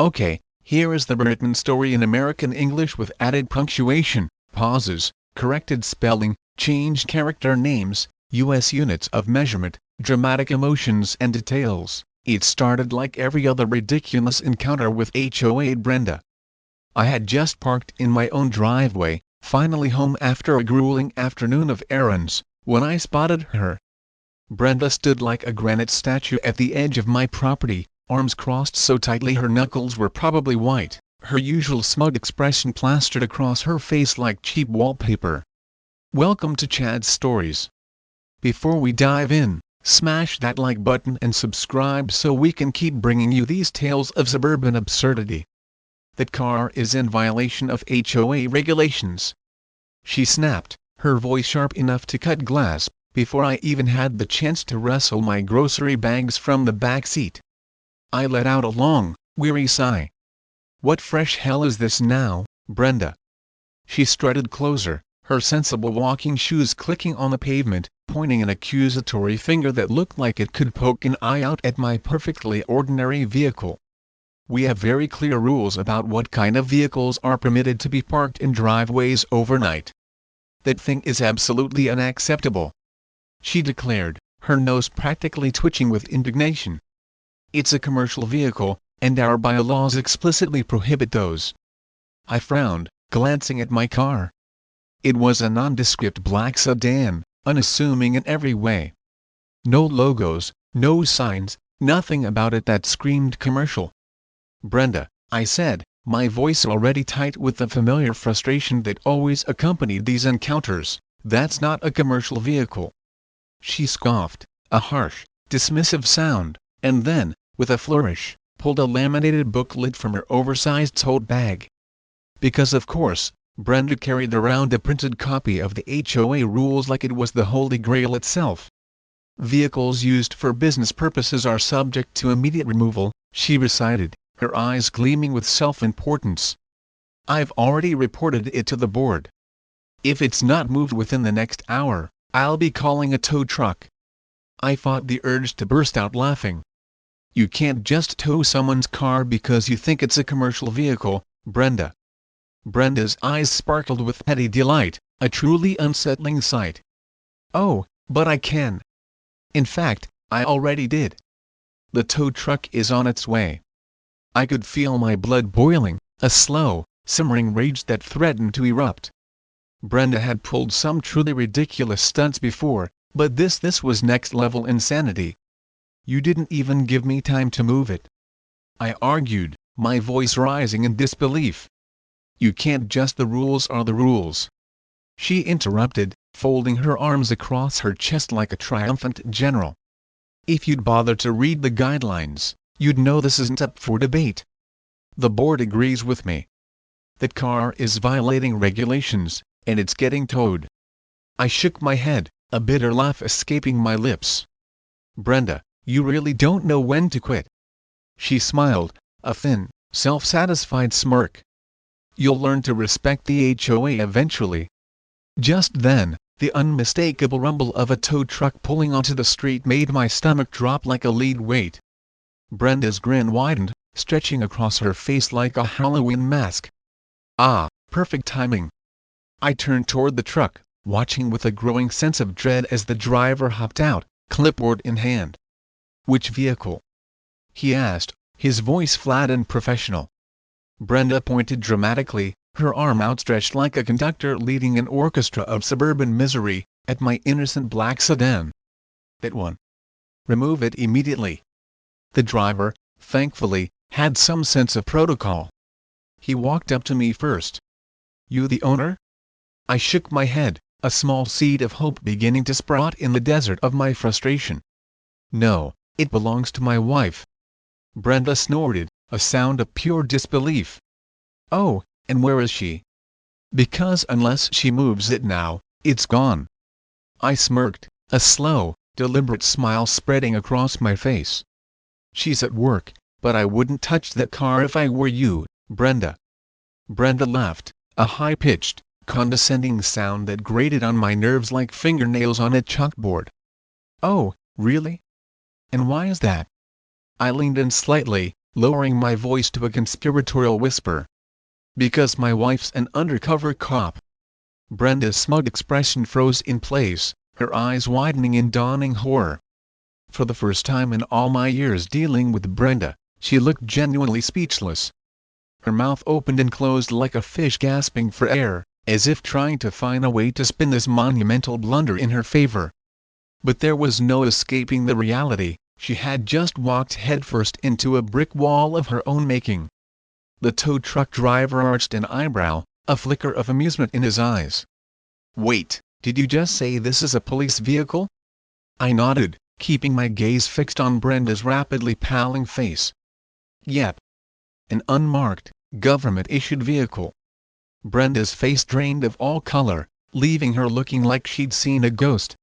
Okay, here is the written story in American English with added punctuation, pauses, corrected spelling, changed character names, US units of measurement, dramatic emotions and details. It started like every other ridiculous encounter with HOA Brenda. I had just parked in my own driveway, finally home after a grueling afternoon of errands, when I spotted her. Brenda stood like a granite statue at the edge of my property, arms crossed so tightly her knuckles were probably white, her usual smug expression plastered across her face like cheap wallpaper. Welcome to Chad's Stories. Before we dive in, smash that like button and subscribe so we can keep bringing you these tales of suburban absurdity. That car is in violation of HOA regulations, she snapped, her voice sharp enough to cut glass, before I even had the chance to wrestle my grocery bags from the back seat. I let out a long, weary sigh. What fresh hell is this now, Brenda? She strutted closer, her sensible walking shoes clicking on the pavement, pointing an accusatory finger that looked like it could poke an eye out at my perfectly ordinary vehicle. We have very clear rules about what kind of vehicles are permitted to be parked in driveways overnight. That thing is absolutely unacceptable, she declared, her nose practically twitching with indignation. It's a commercial vehicle, and our bylaws explicitly prohibit those. I frowned, glancing at my car. It was a nondescript black sedan, unassuming in every way. No logos, no signs, nothing about it that screamed commercial. Brenda, I said, my voice already tight with the familiar frustration that always accompanied these encounters, that's not a commercial vehicle. She scoffed, a harsh, dismissive sound, and then, with a flourish, pulled a laminated booklet from her oversized tote bag. Because of course, Brenda carried around a printed copy of the HOA rules like it was the Holy Grail itself. Vehicles used for business purposes are subject to immediate removal, she recited, her eyes gleaming with self-importance. I've already reported it to the board. If it's not moved within the next hour, I'll be calling a tow truck. I fought the urge to burst out laughing. You can't just tow someone's car because you think it's a commercial vehicle, Brenda. Brenda's eyes sparkled with petty delight, a truly unsettling sight. Oh, but I can. In fact, I already did. The tow truck is on its way. I could feel my blood boiling, a slow, simmering rage that threatened to erupt. Brenda had pulled some truly ridiculous stunts before, but this was next-level insanity. You didn't even give me time to move it, I argued, my voice rising in disbelief. You can't just, the rules are the rules, she interrupted, folding her arms across her chest like a triumphant general. If you'd bother to read the guidelines, you'd know this isn't up for debate. The board agrees with me. That car is violating regulations, and it's getting towed. I shook my head, a bitter laugh escaping my lips. Brenda, you really don't know when to quit. She smiled, a thin, self-satisfied smirk. You'll learn to respect the HOA eventually. Just then, the unmistakable rumble of a tow truck pulling onto the street made my stomach drop like a lead weight. Brenda's grin widened, stretching across her face like a Halloween mask. Ah, perfect timing. I turned toward the truck, watching with a growing sense of dread as the driver hopped out, clipboard in hand. Which vehicle? He asked, his voice flat and professional. Brenda pointed dramatically, her arm outstretched like a conductor leading an orchestra of suburban misery, at my innocent black sedan. That one. Remove it immediately. The driver, thankfully, had some sense of protocol. He walked up to me first. You the owner? I shook my head, a small seed of hope beginning to sprout in the desert of my frustration. No, it belongs to my wife. Brenda snorted, a sound of pure disbelief. Oh, and where is she? Because unless she moves it now, it's gone. I smirked, a slow, deliberate smile spreading across my face. She's at work, but I wouldn't touch that car if I were you, Brenda. Brenda laughed, a high-pitched, condescending sound that grated on my nerves like fingernails on a chalkboard. Oh, really? And why is that? I leaned in slightly, lowering my voice to a conspiratorial whisper. Because my wife's an undercover cop. Brenda's smug expression froze in place, her eyes widening in dawning horror. For the first time in all my years dealing with Brenda, she looked genuinely speechless. Her mouth opened and closed like a fish gasping for air, as if trying to find a way to spin this monumental blunder in her favor. But there was no escaping the reality, she had just walked headfirst into a brick wall of her own making. The tow truck driver arched an eyebrow, a flicker of amusement in his eyes. "Wait, did you just say this is a police vehicle?" I nodded, keeping my gaze fixed on Brenda's rapidly paling face. "Yep. An unmarked, government-issued vehicle." Brenda's face drained of all color, leaving her looking like she'd seen a ghost.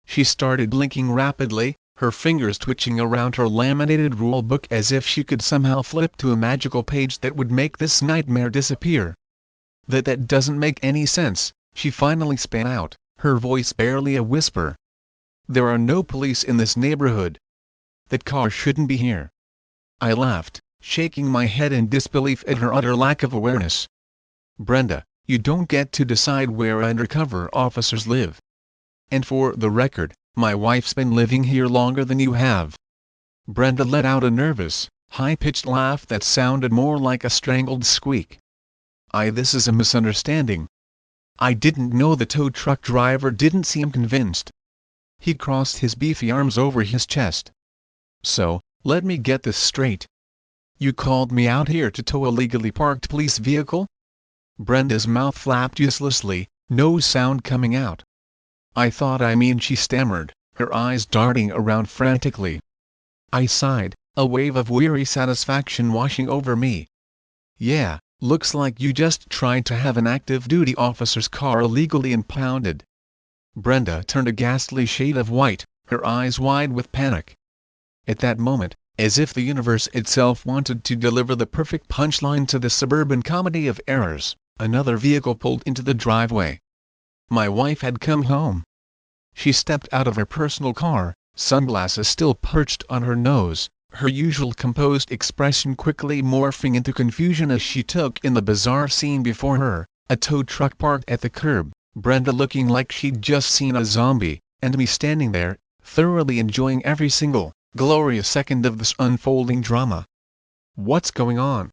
She started blinking rapidly, her fingers twitching around her laminated rule book as if she could somehow flip to a magical page that would make this nightmare disappear. That doesn't make any sense," she finally spat out, her voice barely a whisper. "There are no police in this neighborhood. That car shouldn't be here." I laughed, shaking my head in disbelief at her utter lack of awareness. "Brenda, you don't get to decide where undercover officers live. And for the record, my wife's been living here longer than you have." Brenda let out a nervous, high-pitched laugh that sounded more like a strangled squeak. This is a misunderstanding." I didn't know the tow truck driver didn't seem convinced. He crossed his beefy arms over his chest. "So, let me get this straight. You called me out here to tow a legally parked police vehicle?" Brenda's mouth flapped uselessly, no sound coming out. I mean," she stammered, her eyes darting around frantically. I sighed, a wave of weary satisfaction washing over me. "Yeah, looks like you just tried to have an active duty officer's car illegally impounded." Brenda turned a ghastly shade of white, her eyes wide with panic. At that moment, as if the universe itself wanted to deliver the perfect punchline to the suburban comedy of errors, another vehicle pulled into the driveway. My wife had come home. She stepped out of her personal car, sunglasses still perched on her nose, her usual composed expression quickly morphing into confusion as she took in the bizarre scene before her, a tow truck parked at the curb, Brenda looking like she'd just seen a zombie, and me standing there, thoroughly enjoying every single, glorious second of this unfolding drama. "What's going on?"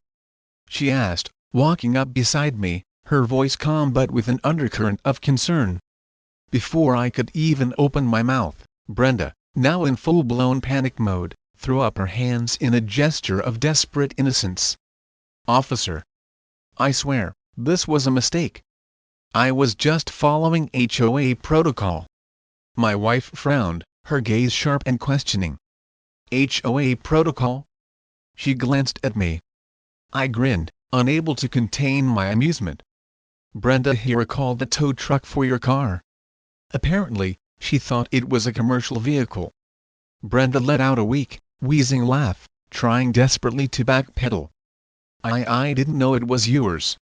she asked, walking up beside me, her voice calm but with an undercurrent of concern. Before I could even open my mouth, Brenda, now in full-blown panic mode, threw up her hands in a gesture of desperate innocence. "Officer, I swear, this was a mistake. I was just following HOA protocol." My wife frowned, her gaze sharp and questioning. "HOA protocol?" She glanced at me. I grinned, unable to contain my amusement. "Brenda here called the tow truck for your car. Apparently, she thought it was a commercial vehicle." Brenda let out a weak, wheezing laugh, trying desperately to backpedal. I didn't know it was yours.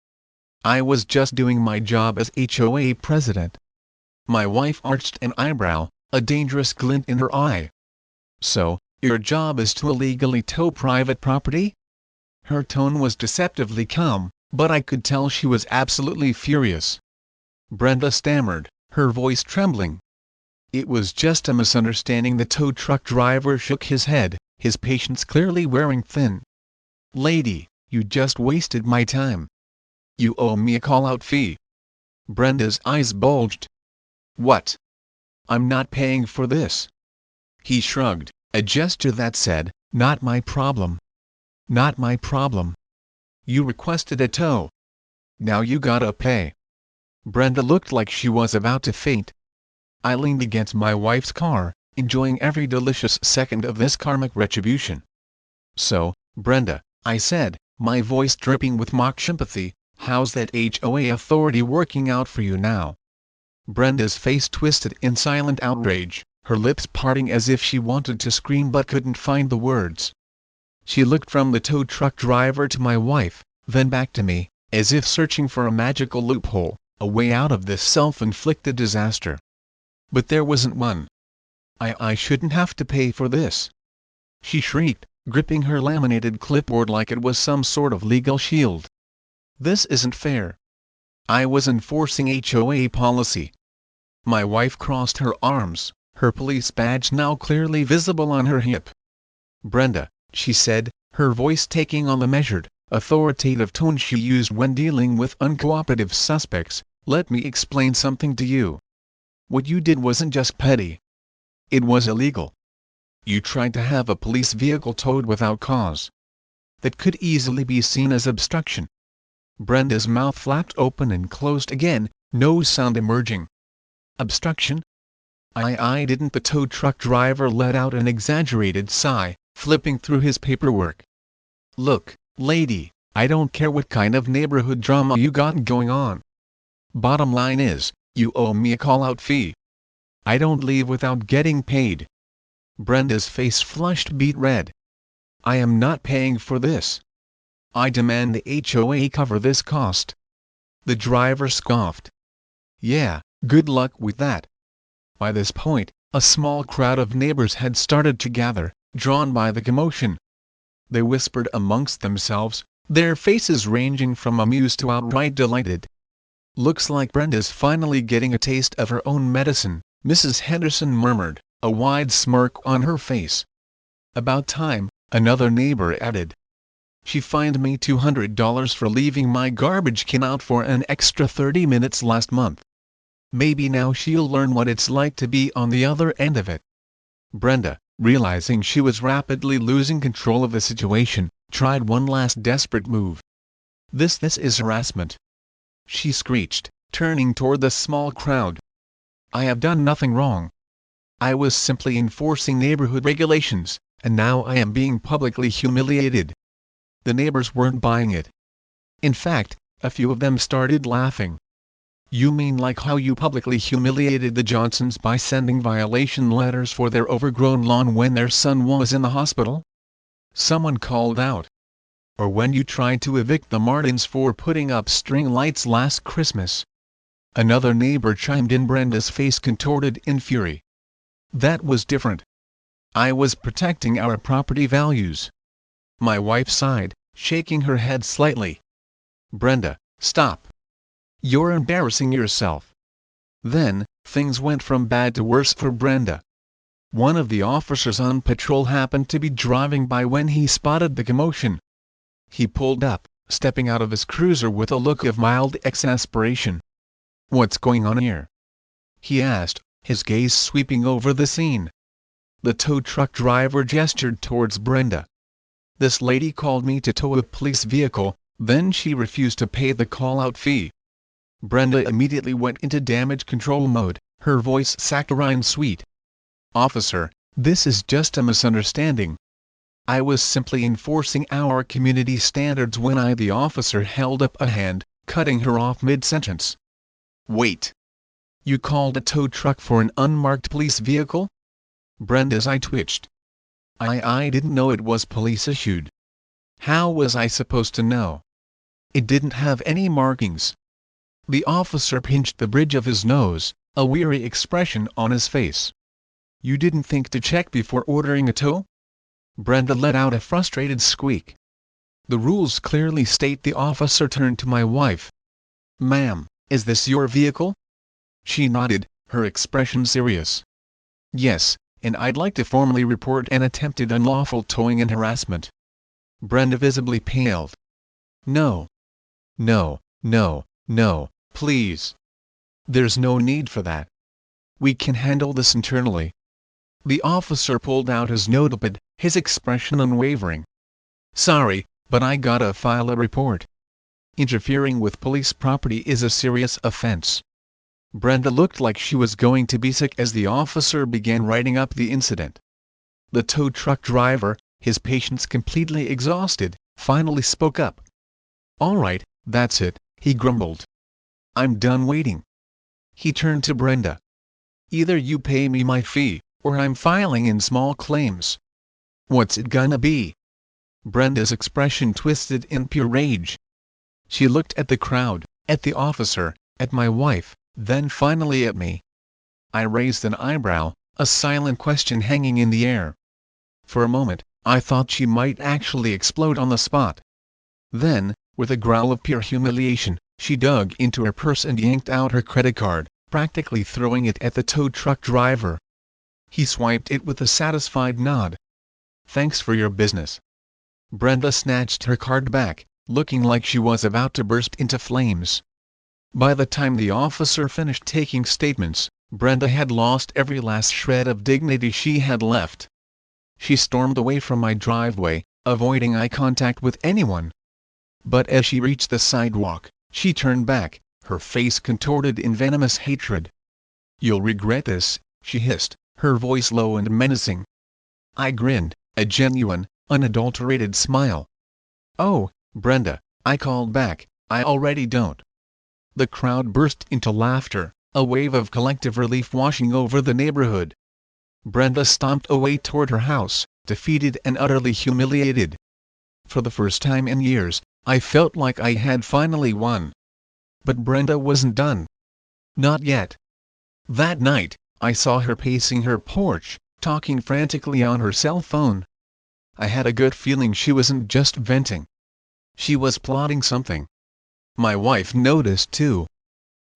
I was just doing my job as HOA president." My wife arched an eyebrow, a dangerous glint in her eye. "So, your job is to illegally tow private property?" Her tone was deceptively calm, but I could tell she was absolutely furious. Brenda stammered, her voice trembling. "It was just a misunderstanding." The tow truck driver shook his head, his patience clearly wearing thin. "Lady, you just wasted my time. You owe me a call-out fee." Brenda's eyes bulged. "What? I'm not paying for this." He shrugged, a gesture that said, "Not my problem. Not my problem. You requested a tow. Now you gotta pay." Brenda looked like she was about to faint. I leaned against my wife's car, enjoying every delicious second of this karmic retribution. "So, Brenda," I said, my voice dripping with mock sympathy, "how's that HOA authority working out for you now?" Brenda's face twisted in silent outrage, her lips parting as if she wanted to scream but couldn't find the words. She looked from the tow truck driver to my wife, then back to me, as if searching for a magical loophole, a way out of this self-inflicted disaster. But there wasn't one. I shouldn't have to pay for this," she shrieked, gripping her laminated clipboard like it was some sort of legal shield. "This isn't fair. I was enforcing HOA policy." My wife crossed her arms, her police badge now clearly visible on her hip. "Brenda," she said, her voice taking on the measured, authoritative tone she used when dealing with uncooperative suspects, "let me explain something to you. What you did wasn't just petty. It was illegal. You tried to have a police vehicle towed without cause. That could easily be seen as obstruction." Brenda's mouth flapped open and closed again, no sound emerging. "Obstruction? I didn't." The tow truck driver let out an exaggerated sigh, flipping through his paperwork. "Look, lady, I don't care what kind of neighborhood drama you got going on. Bottom line is, you owe me a call-out fee. I don't leave without getting paid." Brenda's face flushed beet red. "I am not paying for this. I demand the HOA cover this cost." The driver scoffed. "Yeah, good luck with that." By this point, a small crowd of neighbors had started to gather, drawn by the commotion. They whispered amongst themselves, their faces ranging from amused to outright delighted. "Looks like Brenda's finally getting a taste of her own medicine," Mrs. Henderson murmured, a wide smirk on her face. "About time," another neighbor added. "She fined me $200 for leaving my garbage can out for an extra 30 minutes last month. Maybe now she'll learn what it's like to be on the other end of it." Brenda, realizing she was rapidly losing control of the situation, tried one last desperate move. This is harassment," she screeched, turning toward the small crowd. "I have done nothing wrong. I was simply enforcing neighborhood regulations, and now I am being publicly humiliated." The neighbors weren't buying it. In fact, a few of them started laughing. "You mean like how you publicly humiliated the Johnsons by sending violation letters for their overgrown lawn when their son was in the hospital?" someone called out. "Or when you tried to evict the Martins for putting up string lights last Christmas?" Another neighbor chimed in. Brenda's face contorted in fury. "That was different. I was protecting our property values." My wife sighed, shaking her head slightly. "Brenda, stop. You're embarrassing yourself." Then, things went from bad to worse for Brenda. One of the officers on patrol happened to be driving by when he spotted the commotion. He pulled up, stepping out of his cruiser with a look of mild exasperation. "What's going on here?" he asked, his gaze sweeping over the scene. The tow truck driver gestured towards Brenda. "This lady called me to tow a police vehicle, then she refused to pay the call-out fee." Brenda immediately went into damage control mode, her voice saccharine sweet. "Officer, this is just a misunderstanding. I was simply enforcing our community standards when The officer held up a hand, cutting her off mid-sentence. "Wait. You called a tow truck for an unmarked police vehicle?" Brenda's eye twitched. I didn't know it was police issued." "How was I supposed to know? It didn't have any markings." The officer pinched the bridge of his nose, a weary expression on his face. "You didn't think to check before ordering a tow?" Brenda let out a frustrated squeak. "The rules clearly state." The officer turned to my wife. "Ma'am, is this your vehicle?" She nodded, her expression serious. "Yes, and I'd like to formally report an attempted unlawful towing and harassment." Brenda visibly paled. "No. No, no, no, please. There's no need for that. We can handle this internally." The officer pulled out his notepad, his expression unwavering. "Sorry, but I gotta file a report. Interfering with police property is a serious offense." Brenda looked like she was going to be sick as the officer began writing up the incident. The tow truck driver, his patience completely exhausted, finally spoke up. "All right, that's it," he grumbled. "I'm done waiting." He turned to Brenda. "Either you pay me my fee, or I'm filing in small claims." "What's it gonna be?" Brenda's expression twisted in pure rage. She looked at the crowd, at the officer, at my wife, then finally at me. I raised an eyebrow, a silent question hanging in the air. For a moment, I thought she might actually explode on the spot. Then, with a growl of pure humiliation, she dug into her purse and yanked out her credit card, practically throwing it at the tow truck driver. He swiped it with a satisfied nod. "Thanks for your business." Brenda snatched her card back, looking like she was about to burst into flames. By the time the officer finished taking statements, Brenda had lost every last shred of dignity she had left. She stormed away from my driveway, avoiding eye contact with anyone. But as she reached the sidewalk, she turned back, her face contorted in venomous hatred. "You'll regret this," she hissed, her voice low and menacing. I grinned, a genuine, unadulterated smile. "Oh, Brenda," I called back, "I already don't." The crowd burst into laughter, a wave of collective relief washing over the neighborhood. Brenda stomped away toward her house, defeated and utterly humiliated. For the first time in years, I felt like I had finally won. But Brenda wasn't done. Not yet. That night, I saw her pacing her porch, talking frantically on her cell phone. I had a good feeling she wasn't just venting. She was plotting something. My wife noticed too.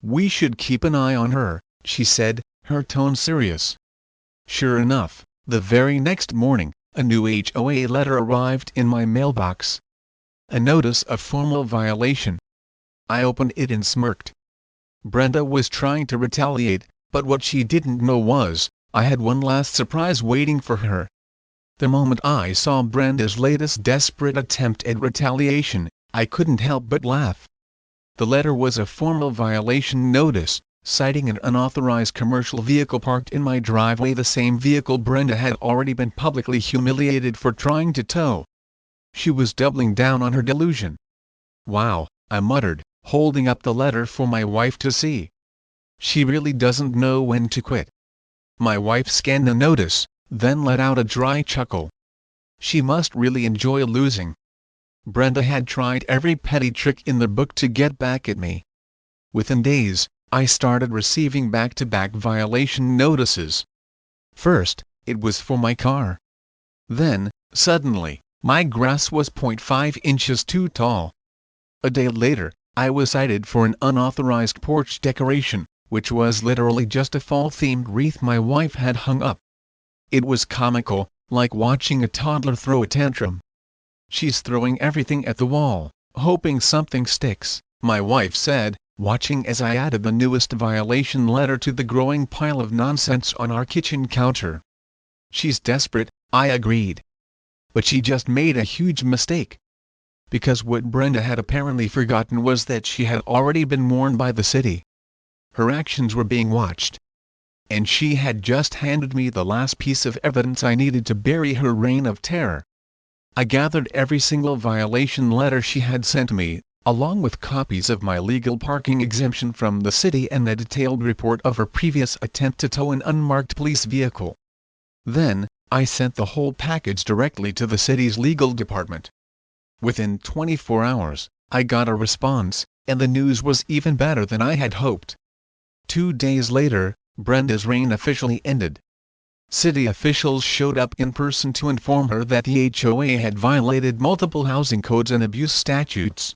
"We should keep an eye on her," she said, her tone serious. Sure enough, the very next morning, a new HOA letter arrived in my mailbox. A notice of formal violation. I opened it and smirked. Brenda was trying to retaliate, but what she didn't know was, I had one last surprise waiting for her. The moment I saw Brenda's latest desperate attempt at retaliation, I couldn't help but laugh. The letter was a formal violation notice, citing an unauthorized commercial vehicle parked in my driveway, the same vehicle Brenda had already been publicly humiliated for trying to tow. She was doubling down on her delusion. "Wow," I muttered, holding up the letter for my wife to see. "She really doesn't know when to quit." My wife scanned the notice, then let out a dry chuckle. She must really enjoy losing. Brenda had tried every petty trick in the book to get back at me. Within days, I started receiving back-to-back violation notices. First, it was for my car. Then, suddenly, my grass was 0.5 inches too tall. A day later, I was cited for an unauthorized porch decoration, which was literally just a fall-themed wreath my wife had hung up. It was comical, like watching a toddler throw a tantrum. "She's throwing everything at the wall, hoping something sticks," my wife said, watching as I added the newest violation letter to the growing pile of nonsense on our kitchen counter. "She's desperate," I agreed. But she just made a huge mistake. Because what Brenda had apparently forgotten was that she had already been warned by the city. Her actions were being watched. And she had just handed me the last piece of evidence I needed to bury her reign of terror. I gathered every single violation letter she had sent me, along with copies of my legal parking exemption from the city and a detailed report of her previous attempt to tow an unmarked police vehicle. Then, I sent the whole package directly to the city's legal department. Within 24 hours, I got a response, and the news was even better than I had hoped. 2 days later, Brenda's reign officially ended. City officials showed up in person to inform her that the HOA had violated multiple housing codes and abuse statutes.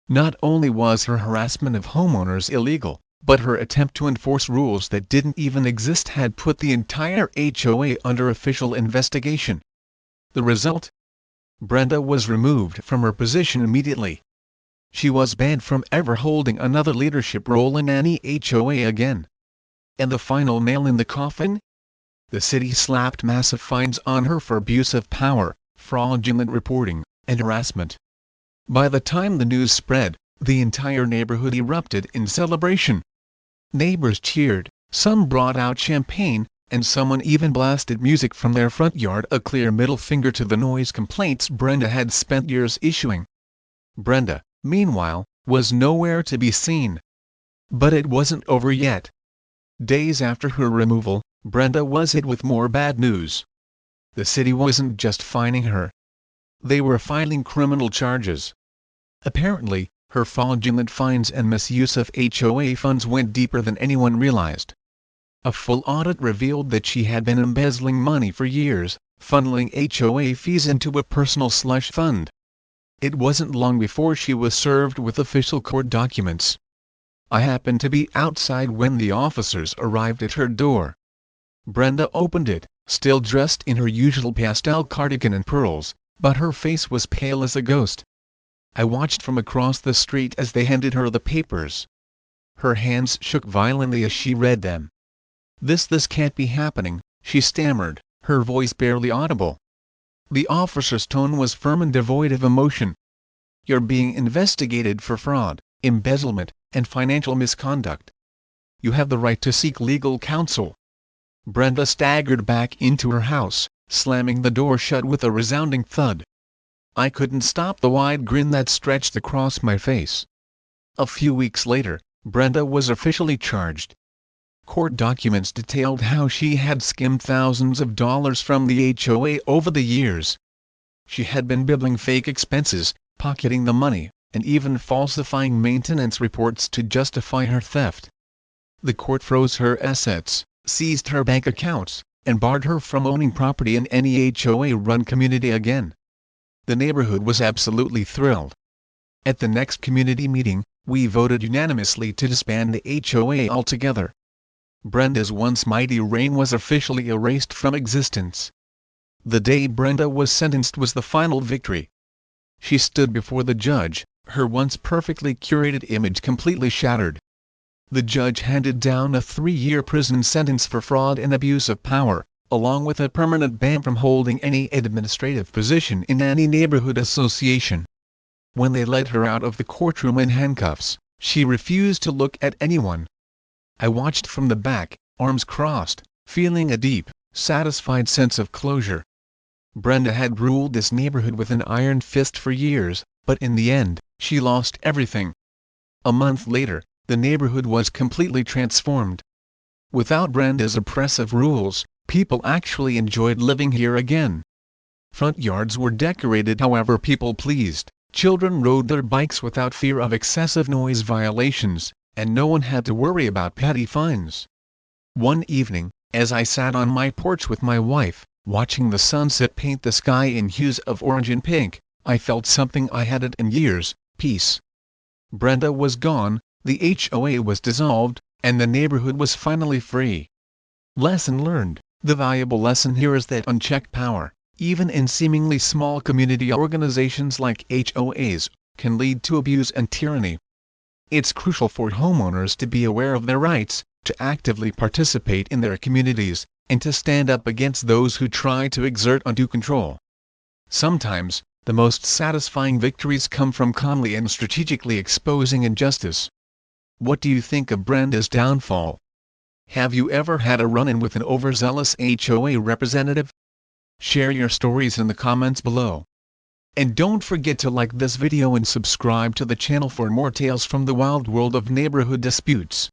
Not only was her harassment of homeowners illegal, but her attempt to enforce rules that didn't even exist had put the entire HOA under official investigation. The result? Brenda was removed from her position immediately. She was banned from ever holding another leadership role in any HOA again. And the final nail in the coffin? The city slapped massive fines on her for abuse of power, fraudulent reporting, and harassment. By the time the news spread, the entire neighborhood erupted in celebration. Neighbors cheered, some brought out champagne, and someone even blasted music from their front yard, a clear middle finger to the noise complaints Brenda had spent years issuing. Brenda, meanwhile, was nowhere to be seen. But it wasn't over yet. Days after her removal, Brenda was hit with more bad news. The city wasn't just fining her. They were filing criminal charges. Apparently, her fraudulent fines and misuse of HOA funds went deeper than anyone realized. A full audit revealed that she had been embezzling money for years, funneling HOA fees into a personal slush fund. It wasn't long before she was served with official court documents. I happened to be outside when the officers arrived at her door. Brenda opened it, still dressed in her usual pastel cardigan and pearls, but her face was pale as a ghost. I watched from across the street as they handed her the papers. Her hands shook violently as she read them. This can't be happening," she stammered, her voice barely audible. The officer's tone was firm and devoid of emotion. "You're being investigated for fraud, embezzlement, and financial misconduct. You have the right to seek legal counsel." Brenda staggered back into her house, slamming the door shut with a resounding thud. I couldn't stop the wide grin that stretched across my face. A few weeks later, Brenda was officially charged. Court documents detailed how she had skimmed thousands of dollars from the HOA over the years. She had been bibbling fake expenses, pocketing the money, and even falsifying maintenance reports to justify her theft. The court froze her assets, seized her bank accounts, and barred her from owning property in any HOA-run community again. The neighborhood was absolutely thrilled. At the next community meeting, we voted unanimously to disband the HOA altogether. Brenda's once mighty reign was officially erased from existence. The day Brenda was sentenced was the final victory. She stood before the judge, her once perfectly curated image completely shattered. The judge handed down a 3-year prison sentence for fraud and abuse of power, along with a permanent ban from holding any administrative position in any neighborhood association. When they led her out of the courtroom in handcuffs, she refused to look at anyone. I watched from the back, arms crossed, feeling a deep, satisfied sense of closure. Brenda had ruled this neighborhood with an iron fist for years, but in the end, she lost everything. A month later, the neighborhood was completely transformed. Without Brenda's oppressive rules, people actually enjoyed living here again. Front yards were decorated however people pleased, children rode their bikes without fear of excessive noise violations, and no one had to worry about petty fines. One evening, as I sat on my porch with my wife, watching the sunset paint the sky in hues of orange and pink, I felt something I hadn't in years: peace. Brenda was gone, the HOA was dissolved, and the neighborhood was finally free. Lesson learned: the valuable lesson here is that unchecked power, even in seemingly small community organizations like HOAs, can lead to abuse and tyranny. It's crucial for homeowners to be aware of their rights, to actively participate in their communities, and to stand up against those who try to exert undue control. Sometimes, the most satisfying victories come from calmly and strategically exposing injustice. What do you think of Brenda's downfall? Have you ever had a run-in with an overzealous HOA representative? Share your stories in the comments below. And don't forget to like this video and subscribe to the channel for more tales from the wild world of neighborhood disputes.